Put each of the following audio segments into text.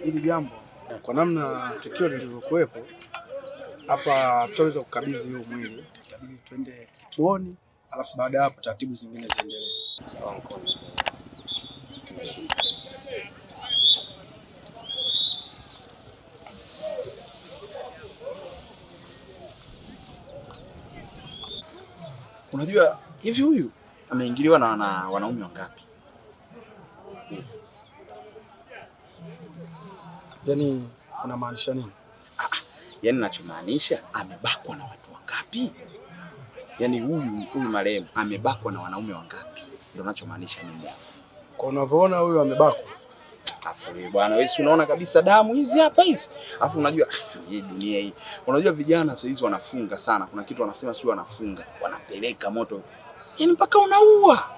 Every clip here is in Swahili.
Hili jambo kwa namna tukio lilivyokuwepo hapa, tutaweza kukabidhi huu mwili, itabidi tuende kituoni, alafu baada ya hapo taratibu zingine ziendelee. Sawa mkono. Unajua hivi huyu ameingiliwa na wanaume wangapi? Yaani unamaanisha nini? Yaani ninachomaanisha amebakwa na watu wangapi? Yaani huyu marehemu amebakwa na wanaume wangapi? Ndio ninachomaanisha mimi. Kwa unavyoona huyu amebakwa. Afu bwana wewe si unaona kabisa damu hizi hapa hizi. Afu unajua hii dunia hii. Unajua vijana sasa hizi wanafunga sana. Kuna kitu wanasema sio wanafunga, wanapeleka moto. Yaani mpaka unaua.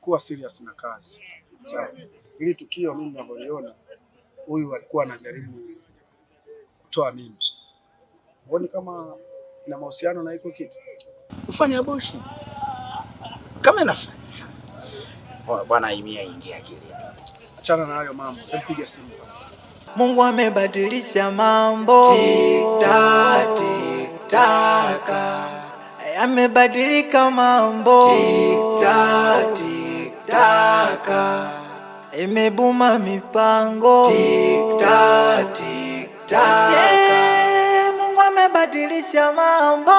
Kuwa serious na kazi. Sawa. Hili tukio mimi ninavyoliona, huyu alikuwa anajaribu kutoa mimba. Uone kama ina mahusiano na iko kitu. Ufanye abortion. Kama inafanya. Bwana Imia ingia akilini. Achana na hayo mambo. Piga simu kwanza. Mungu amebadilisha mambo. Tik-tak, tik-tak. Amebadilika mambo. Tik-tak, tik-tak. Imebuma mipango. Tik-tak, tik-tak. Mungu amebadilisha mambo.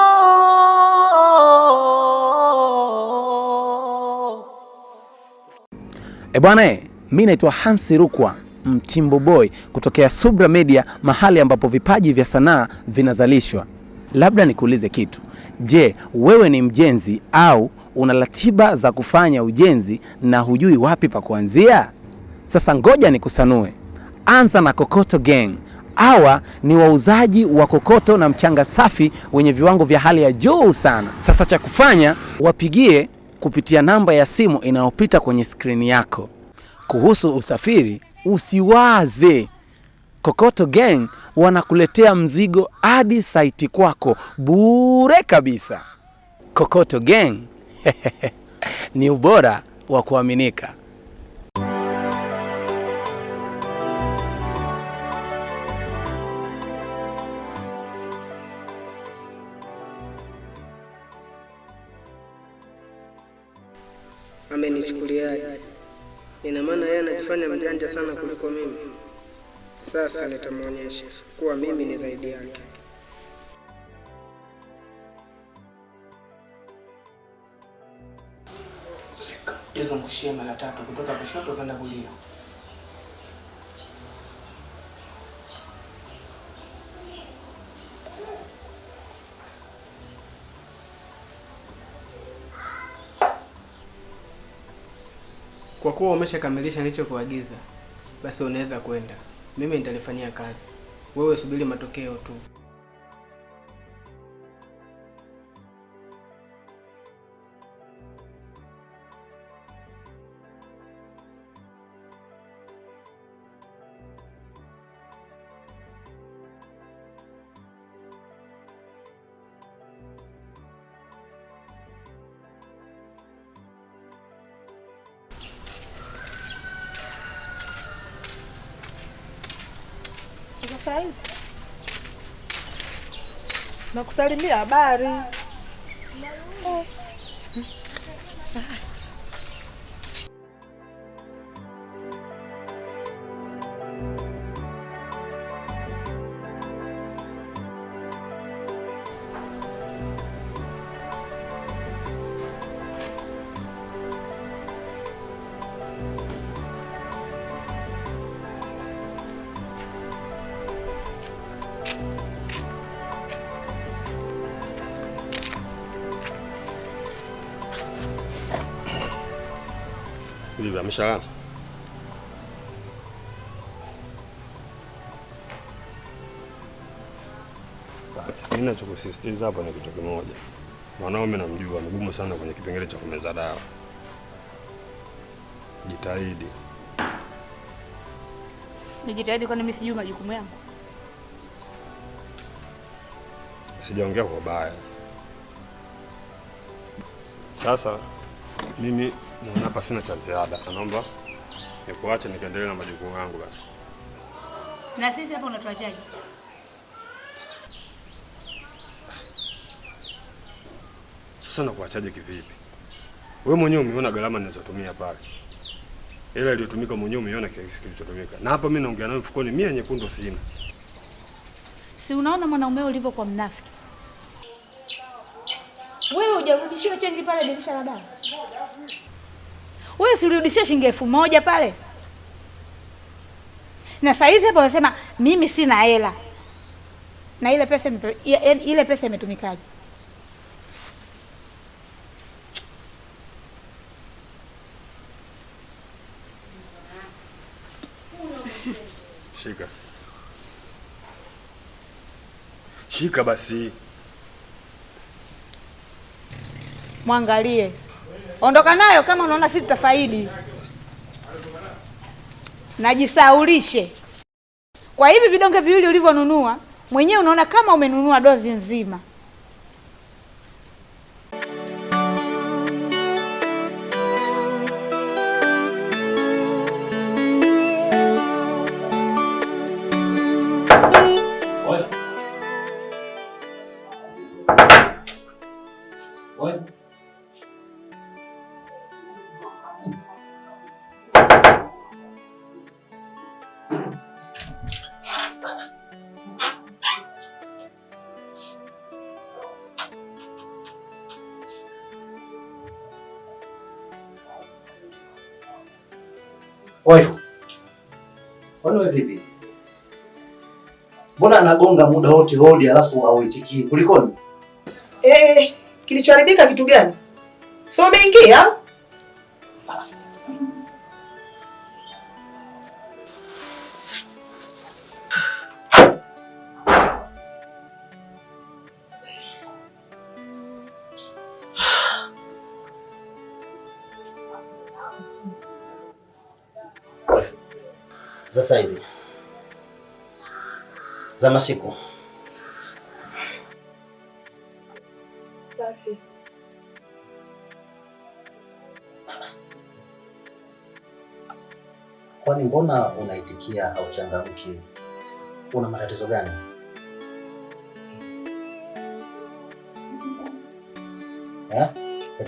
Bwana, mimi naitwa Hansi Rukwa, Mtimbo Boy kutokea Subra Media, mahali ambapo vipaji vya sanaa vinazalishwa. Labda nikuulize kitu. Je, wewe ni mjenzi au una ratiba za kufanya ujenzi na hujui wapi pa kuanzia? Sasa ngoja nikusanue. Anza na Kokoto Gang. Hawa ni wauzaji wa kokoto na mchanga safi wenye viwango vya hali ya juu sana. Sasa cha kufanya, wapigie kupitia namba ya simu inayopita kwenye skrini yako. Kuhusu usafiri, usiwaze. Kokoto Gang wanakuletea mzigo hadi site kwako bure kabisa. Kokoto Gang ni ubora wa kuaminika. Amenichukuliaje? Ina maana yeye anajifanya mjanja sana kuliko mimi. Sasa nitamuonyesha kuwa mimi ni zaidi yake. Hizo mkushie mara 3 kutoka kushoto kwenda kulia. Kwa kuwa umeshakamilisha nilichokuagiza, basi unaweza kwenda. Mimi nitalifanyia kazi. Wewe subiri matokeo tu. Saizi nakusalimia habari. Vipi, ameshalala? kati. Mimi ninachokusisitiza hapa ni kitu kimoja. Mwanaume namjua mgumu sana kwenye kipengele cha kumeza dawa. Jitahidi. Nijitahidi kwani mimi sijui majukumu yangu? Sijaongea kwa baya. Sasa mimi naona hapa sina cha ziada. Naomba nikuache nikaendelee na majukumu yangu basi. Na sisi hapa unatuachaje? Sasa nakuachaje kivipi? Wewe mwenyewe umeona gharama nilizotumia pale. Hela iliyotumika mwenyewe umeona kiasi kilichotumika. Na hapa mimi naongea nawe mfukoni 100 nyekundu sina. Si unaona mwanaume ulivyokuwa mnafiki? Wewe hujarudishiwa change pale dirisha la dawa. Wewe si ulirudishia shilingi 1000 pale? Na saa hizi hapo unasema mimi sina hela. Na ile pesa imetumikaje? Shika. Shika basi. Mwangalie. Ondoka nayo kama unaona sisi tutafaidi. Najisaulishe. Kwa hivi vidonge viwili ulivyonunua, mwenyewe unaona kama umenunua dozi nzima. Waifu, kwani wewe vipi? Mbona anagonga muda wote hodi alafu hauitikii? Kulikoni? Kilichoharibika kitu gani? So umeingia? Sasa hizi za masiku. Safi. Kwani mbona unaitikia au changamki? Una matatizo gani?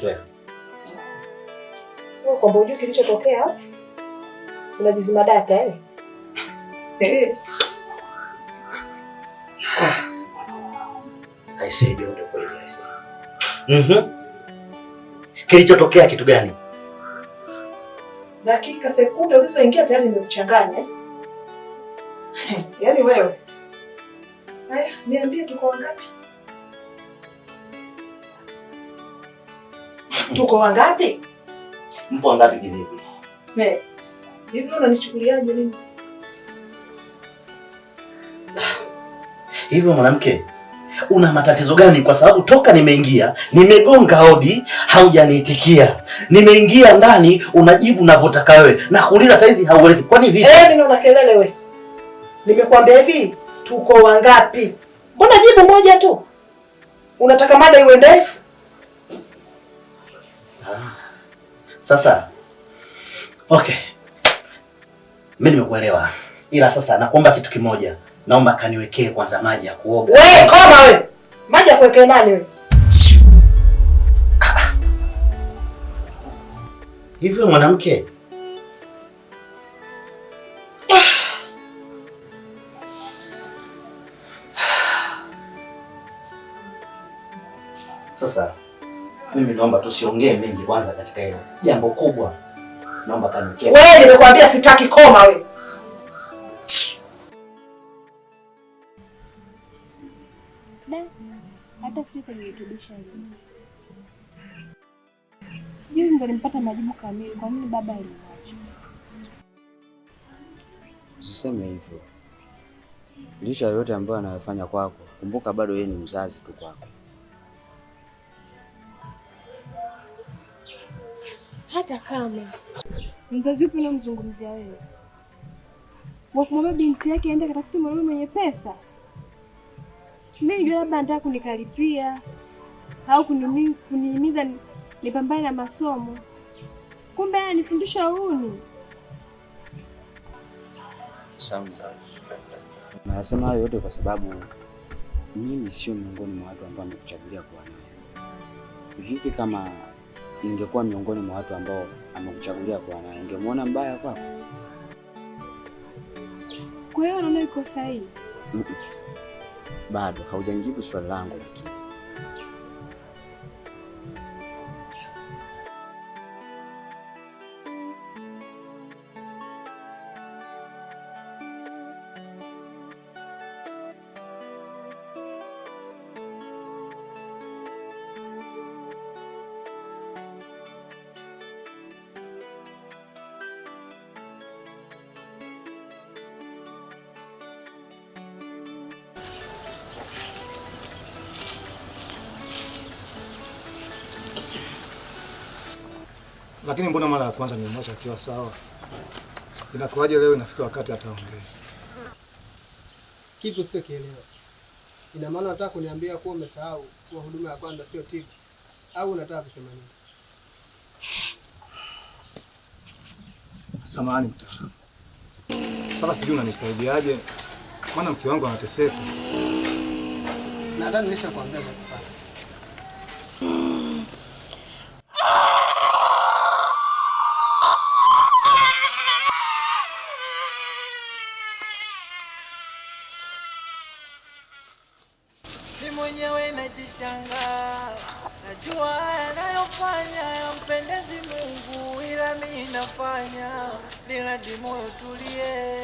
Wewe Kwamba unajua kilichotokea? Unajizima data I said ndio kweli I said. Kilichotokea kitu gani? Dakika sekunde ulizoingia tayari nimekuchanganya. Yaani wewe. Haya, niambie tuko wangapi? Tuko wangapi? Mpo wangapi kivipi? Hivi unanichukuliaje mimi? Hivyo mwanamke, una matatizo gani? Kwa sababu toka nimeingia, nimegonga hodi, haujaniitikia. Nimeingia ndani, unajibu unavyotaka wewe. Na kuuliza saizi haueleki. Kwani vipi? Mimi naona kelele wewe. Nimekwambia hivi, tuko wangapi? Mbona jibu moja tu? Unataka mada iwe ndefu? Sasa. Okay. Mimi nimekuelewa. Ila sasa nakuomba kitu kimoja. Naomba kaniwekee kwanza maji ya kuoga. Wewe koma wewe. Maji ya kuwekea nani wewe? Hivyo mwanamke. Sasa mimi naomba tusiongee mengi kwanza katika hilo jambo kubwa. Naomba kaniwekee. Wewe nimekwambia sitaki, koma wewe. Hata sisi kujirudisha hivi. Juzi ndo nimpata majibu kamili kwa nini baba aliniacha. Usiseme hivyo. licha yoyote ambayo anayofanya kwako, kumbuka bado yeye ni mzazi tu kwako. Hata kama mzazi upi unamzungumzia wewe? Wakumwambia binti yake aende katafute mwanaume mwenye pesa? Mimi ndio labda anataka kunikaripia au kunihimiza nipambane na masomo. Kumbe ananifundisha uhuni. Samba, nasema hayo yote kwa sababu mimi sio miongoni mwa watu ambao amekuchagulia kuwa naye. Vipi kama ningekuwa miongoni mwa watu ambao amekuchagulia kuwa naye, ungemwona mbaya kwako? Kwa hiyo unaona iko sahihi? Bado haujanijibu swali langu lakini. Lakini mbona mara ya kwanza nimemwacha akiwa sawa? Inakuwaje leo inafika wakati ataongea? Kipi usichokielewa? Ina maana unataka kuniambia kuwa umesahau kuwa huduma ya kwanza sio tiba? Au unataka kusema nini? Samahani mtaalamu. Sasa sijui unanisaidiaje? Maana mke wangu anateseka. Nadhani nishakwambia cha kufanya. Ni mwenyewe najishangaa, najua yanayofanya yampendezi Mungu, ila mimi nafanya niladi moyo tulie,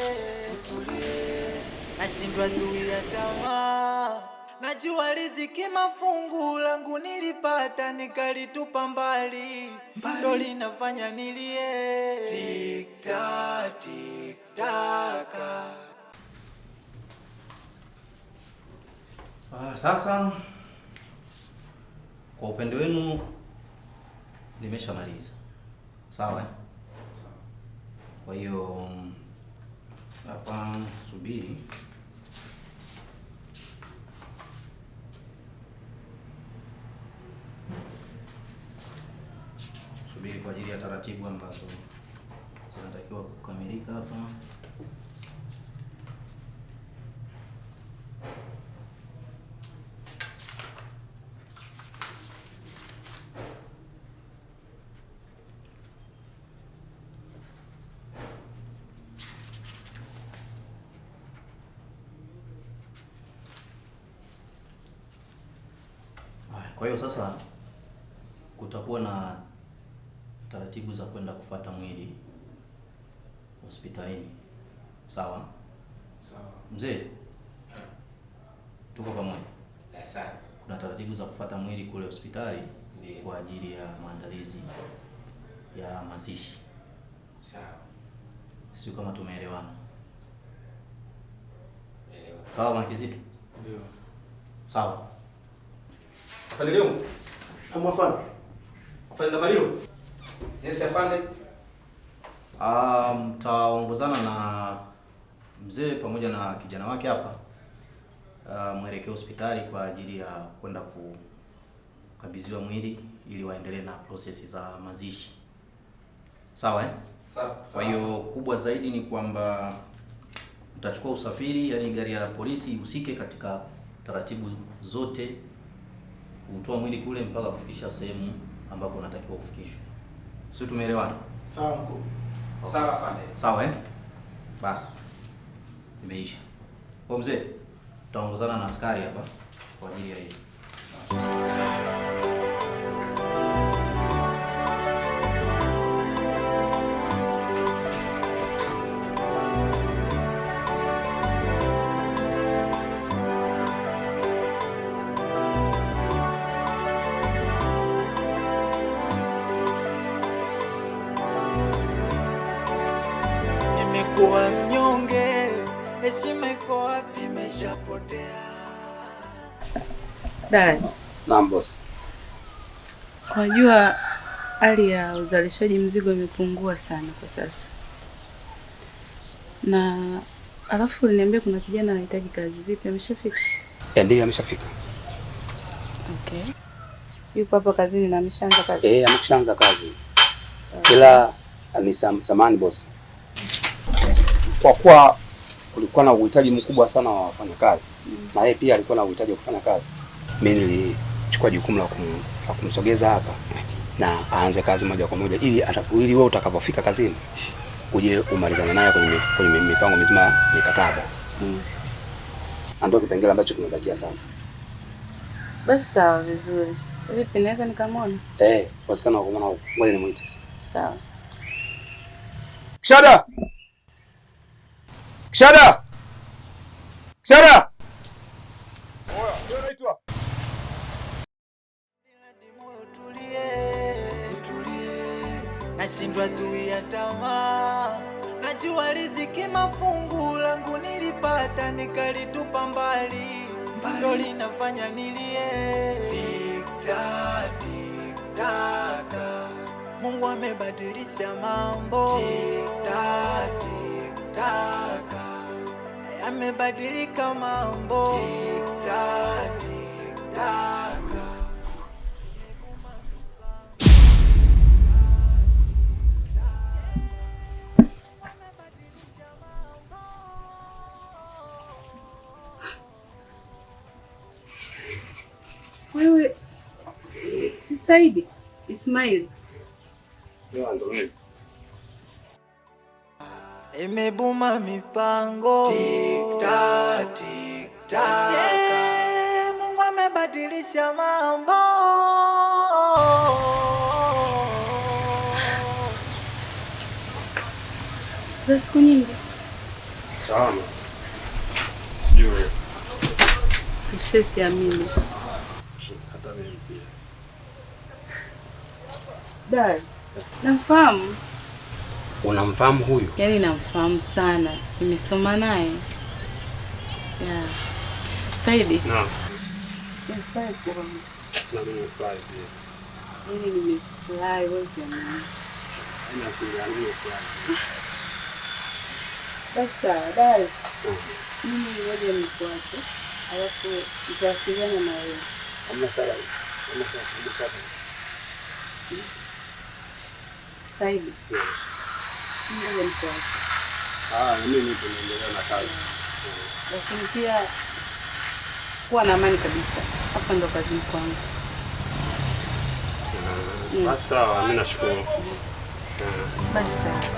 nashindwa zuia tamaa. Najua riziki mafungu langu nilipata nikalitupa mbali, ndo linafanya nilie. Tikta tiktaka. Sasa kwa upande wenu nimeshamaliza. Sawa eh? Kwa hiyo hapa subiri. Subiri kwa ajili ya taratibu ambazo zinatakiwa kukamilika hapa. Kwa hiyo sasa kutakuwa na taratibu za kwenda kufuata mwili hospitalini. Sawa? Sawa. Mzee? Tuko pamoja? Sawa. Kuna taratibu za kufuata mwili kule hospitali kwa ajili ya maandalizi ya mazishi. Sawa. Sio kama tumeelewana. Sawa Bwana Kizito? Ndio. Sawa. Afande leo? Afande. Afande Balilo? Yes, afande. Mtaongozana na mzee pamoja na kijana wake hapa. Mwelekeo hospitali kwa ajili ya kwenda kukabidhiwa mwili ili waendelee na prosesi za mazishi. Sawa eh? Sawa. Kwa hiyo kubwa zaidi ni kwamba mtachukua usafiri, yani gari ya polisi ihusike katika taratibu zote kutoa mwili kule mpaka kufikisha sehemu ambapo unatakiwa kufikishwa. Sio, tumeelewana? Sawa mkuu. Okay. Sawa afande. Sawa eh? Basi. Imeisha. Kwa mzee, tutaongozana na askari hapa kwa ajili ya hili. Nimekuwa mnyonge, heshima iko wapi? Darasa. Naam boss. Unajua hali ya uzalishaji mzigo imepungua sana kwa sasa. Na alafu uliniambia kuna kijana anahitaji kazi. Vipi, ameshafika? Ndiyo ameshafika. Okay. Yuko hapa kazini na ameshaanza kazi? Ameshaanza kazi. Ila ni samani boss. Kwa kuwa kulikuwa na uhitaji mkubwa sana wa wafanyakazi. Na yeye pia alikuwa na uhitaji wa kufanya kazi. Mimi nilichukua jukumu la kumsogeza hapa na aanze kazi moja kwa moja ili wewe utakapofika kazini uje umalizane naye kwenye mipango mizima ya mikataba. Ndio kipengele ambacho kimebakia sasa. Basi sawa, vizuri. Vipi, naweza nikamwona? Wasikana wa kumwona, ngoja nimuite. Sawa. Kishada! Kishada! Kishada! Oya, unaitwa? Nashindwa zuia tamaa, najua riziki mafungu langu nilipata nikalitupa mbali, ndo linafanya nilie. Tikta tiktaka, Mungu amebadilisha mambo. Tikta tiktaka, yamebadilika mambo. Tikta tiktaka. Wewe si Saidi Ismail? Ndio mimi. Imebuma mipango. Tikta tikta. Mungu amebadilisha mambo. Za siku nyingi. Sana. Sijui. Sisi amini. Hata mimi pia. Dad, namfahamu. Unamfahamu huyu? Yaani namfahamu sana. Nimesoma naye. Yeah. Saidi. Naam. Nimefurahi kuona. Na mimi nimefurahi pia. Yaani nimefurahi wewe jamani. Ina siri nimefurahi. Sasa, Dad. Mimi ngoja nikuache. Alafu nitawasiliana na wewe. Hamna sala. Hamna sala. Saidi. Ngoja nikuache. Mimi nipo naendelea na kazi. Lakini pia kuwa na amani kabisa. Hapa ndo kazini kwangu. Basi sawa, mimi nashukuru. Basi sawa.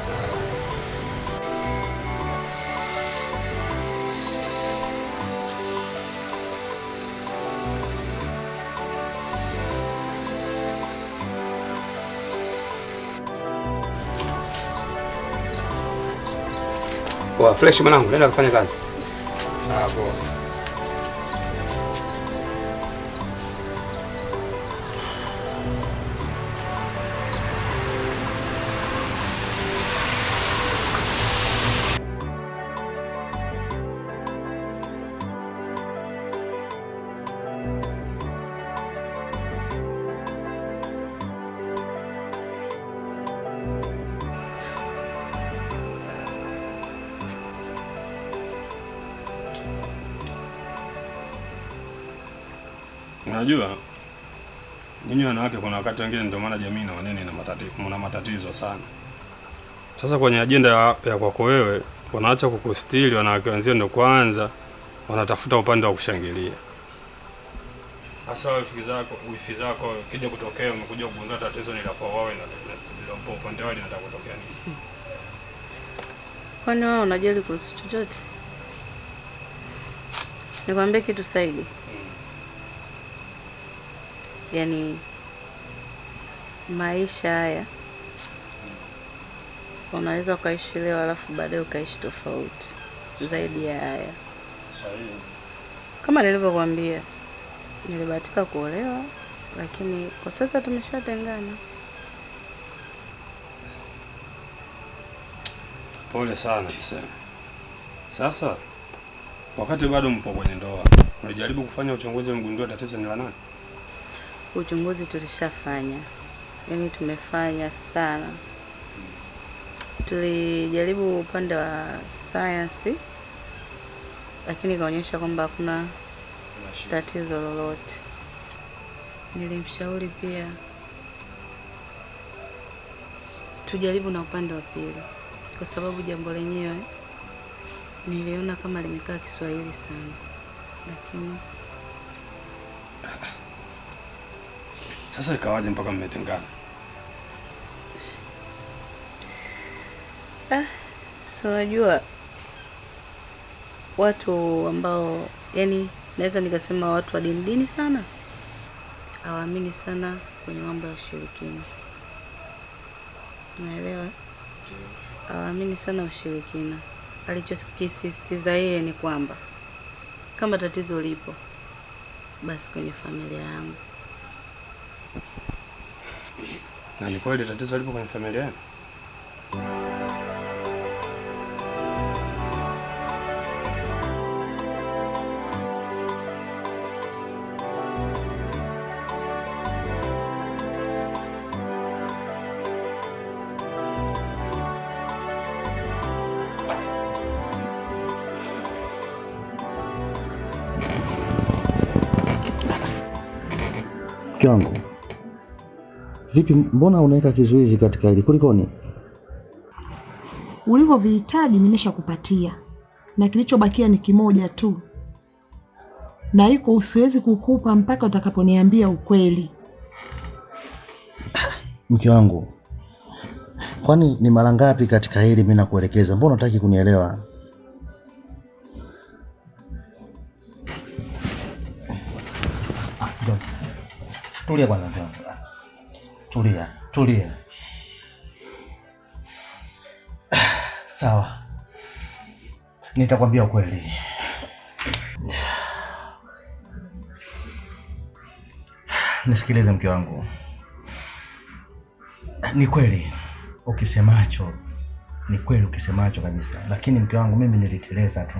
Fresh mwanangu, nenda kufanya kazi. Poa. Unajua nyinyi wanawake kuna wakati wengine ndio maana jamii na wanene na matatizo sana. Sasa kwenye ajenda ya kwako wewe wanaacha kukustiri wanawake wenzao ndio kwanza wanatafuta upande wa kushangilia. Hasa wifi zako kija kutokea umekuja kugundua tatizo ni la kwa wao na upande wao linataka kutokea nini? Kwani wao unajali kuhusu chochote? Nikwambie kitu Saidi. Yaani maisha haya unaweza ukaishi leo alafu baadaye ukaishi tofauti zaidi ya haya. Sahihi. Kama nilivyokuambia, nilibahatika kuolewa lakini kwa sasa tumeshatengana. Pole sana kisema. Sasa wakati bado mpo kwenye ndoa, mlijaribu kufanya uchunguzi mgundue tatizo ni la nani? Uchunguzi tulishafanya, yaani tumefanya sana. Tulijaribu upande wa science, lakini kaonyesha kwamba hakuna tatizo lolote. Nilimshauri pia tujaribu na upande wa pili, kwa sababu jambo lenyewe niliona kama limekaa Kiswahili sana, lakini sasa ikawaje mpaka mmetengana? So unajua watu ambao, yani naweza nikasema watu wa dini sana, hawaamini sana kwenye mambo ya ushirikina. Unaelewa? Hawaamini sana ushirikina. Alichokisisitiza yeye ni kwamba kama tatizo lipo basi kwenye familia yangu. Na ni kweli tatizo lipo kwenye familia yangu? Mke wangu, vipi, mbona unaweka kizuizi katika hili? Kulikoni? Ulivyovihitaji nimeshakupatia, na kilichobakia ni kimoja tu, na iko usiwezi kukupa mpaka utakaponiambia ukweli. Mke wangu, kwani ni mara ngapi katika hili mimi nakuelekeza? Mbona unataka kunielewa? Tulia bwana, tulia. Sawa, nitakwambia ukweli. Nisikilize mke wangu, ni kweli ukisemacho, ni kweli ukisemacho kabisa, lakini mke wangu, mimi niliteleza tu,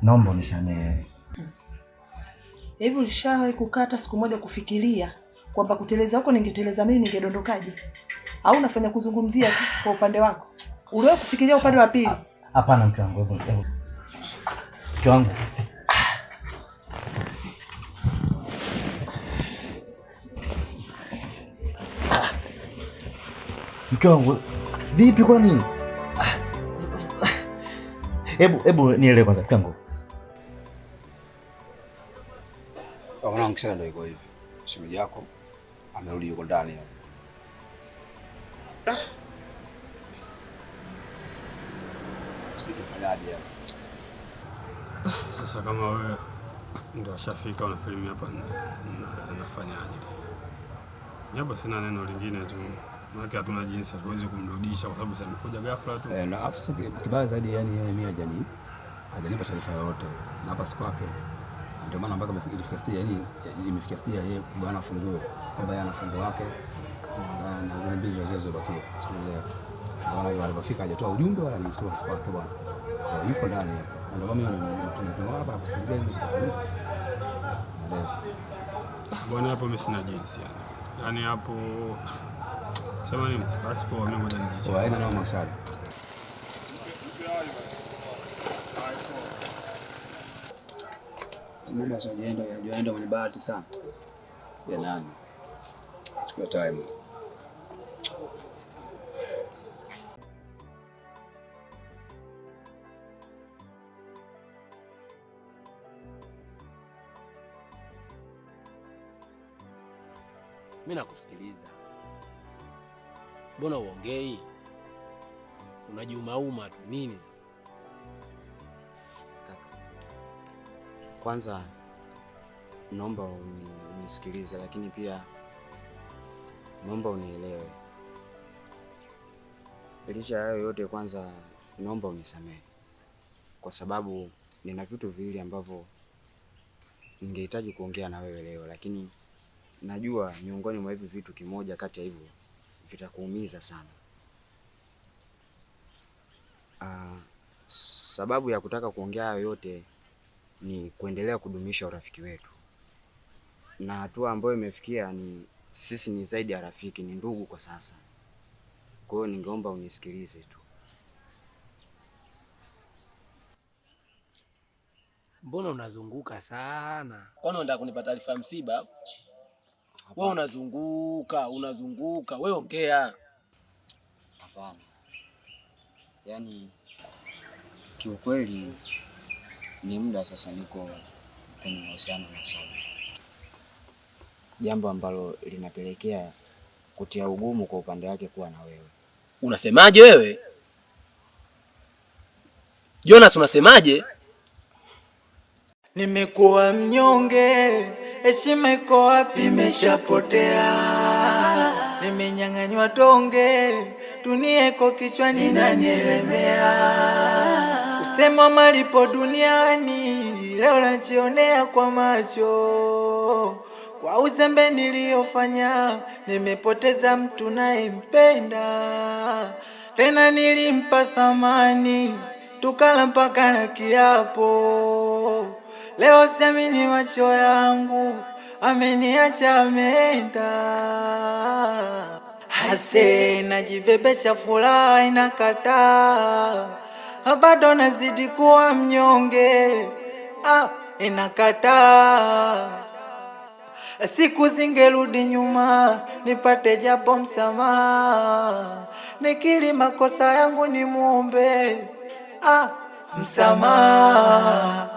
naomba unisamehe. Hivi ulishawahi kukata siku moja kufikiria kwamba kuteleza huko ningeteleza mimi ningedondokaje? Au unafanya kuzungumzia tu kwa upande wako? Uliwahi kufikiria upande wa pili? Hapana mke wangu, hebu. Mke wangu. Mke wangu, vipi kwani? Hebu nielewe kwanza mke wangu. Mwanangu kisha ndio iko hivi. Shemeji yako amerudi yuko ndani hapo. Sisi tufanyaje hapa? Sasa kama wewe ndio ashafika unafilimia hapa nafanyaje? Nyaba sina neno lingine tu. Maana hatuna jinsi, hatuwezi kumrudisha kwa sababu sasa amekuja ghafla tu. Na afisa kibaya zaidi, yani yeye mimi hajanipa taarifa yoyote. Na hapa siku yake ndio maana mpaka imefika stage, yani imefikia stage yeye bwana funguo kwamba yeye ana funguo wake na zile mbili zilizobakia. Bwana alipofika hajatoa ujumbe wala nimsema siku yake bwana yuko ndani hapa, ndio mimi tunatoa hapa kusikiliza hizo taarifa. Bwana hapo mimi sina jinsi yani hapo sema nini basi kwa mimi ngoja nijiche. Haina noma sana. Mbona sasa yaenda mwenye bahati sana. Ya nani? Chukua time. Mimi nakusikiliza. Mbona uongei? Unajiumauma tu nini? Kaka, kwanza naomba unisikilize, lakini pia naomba unielewe. Licha hayo yote, kwanza naomba unisamehe kwa sababu nina vitu viwili ambavyo ningehitaji kuongea na wewe leo, lakini najua miongoni mwa hivi vitu kimoja kati ya hivyo vitakuumiza sana. Sababu ya kutaka kuongea hayo yote ni kuendelea kudumisha urafiki wetu, na hatua ambayo imefikia ni sisi ni zaidi ya rafiki, ni ndugu kwa sasa. Kwa hiyo ningeomba unisikilize tu. Mbona unazunguka sana? Kwani unataka kunipa taarifa ya msiba? Wewe unazunguka. Wewe ongea. Hapana. Yaani kiukweli ni muda sasa niko kwenye mahusiano na Saudi. Jambo ambalo linapelekea kutia ugumu kwa upande wake kuwa na wewe. Unasemaje wewe? Jonas, unasemaje? Nimekuwa mnyonge, heshima iko wapi? Imeshapotea. Nimenyang'anywa tonge, dunia iko kichwani inanielemea. Usema malipo duniani, leo najionea kwa macho. Kwa uzembe niliofanya, nimepoteza mtu nayempenda. Tena nilimpa thamani, tukala mpaka na kiapo. Leo siamini macho yangu, ameniacha ameenda. Hase najibebesha furaha inakataa, bado nazidi kuwa mnyonge, inakataa. Siku zingerudi nyuma, nipate japo msamaha. Nikiri makosa yangu ni muombe msamaha.